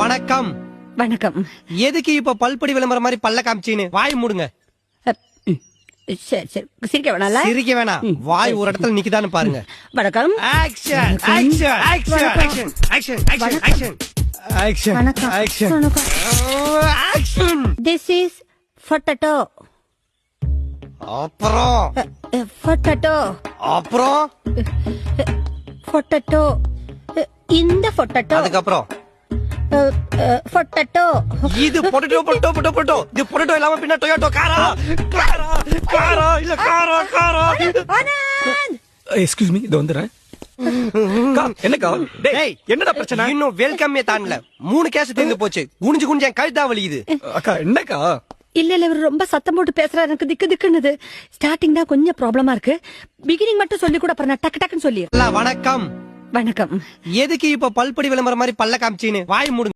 வணக்கம். வணக்கம். எதுக்கு இப்ப பல்படி விளம்பரம் மாதிரி பல்ல காமிச்சின்னு வாய் மூடுங்க. சரி சரி சிரிக்க வேணாம்ல. சிரிக்க வேணாம், வாய் ஒரு இடத்துல நிக்குதான்னு பாருங்க. வணக்கம். Action action action action action action action action வணக்கம். ஆக்ஷன் வணக்கம். ஆக்ஷன். This is potato. அப்புறம் Potato. அப்புறம் Potato. இந்த potato. அதுக்கப்புறம் Potato. இது பொட்டேட்டோ பொட்டோ பொட்டோ பொட்டோ. இது பொட்டேட்டோ இல்லாம பின்ன டொயோட்டோ காரா காரா காரா இல்ல காரா காரா. ஆனந்த். எக்ஸ்கியூஸ் மீ, இது வந்துடுறேன். என்னக்கா? டேய், என்னடா பிரச்சனை? இன்னும் வெல்கம்மே தாண்டல. 3 கேஸ் தீர்ந்து போச்சு. குனிஞ்சு குனிஞ்சு என் கழுத்தா வலிக்குது. அக்கா என்னக்கா? இல்ல இல்ல இவர் ரொம்ப சத்தம் போட்டு பேசுறாரு, எனக்கு திக்கு திக்குன்னுது. ஸ்டார்டிங் தான் கொஞ்சம் ப்ராப்ளமா இருக்கு. பிகினிங் மட்டும் சொல்லி கூட அப்புறம் நான் டக்கு டக்குன்னு சொல்லி. வணக்கம். வணக்கம். எதுக்கு இப்ப பல்படி விளம்பரம் மாதிரி பல்ல காமிச்சின்னு வாய் மூடுங்க.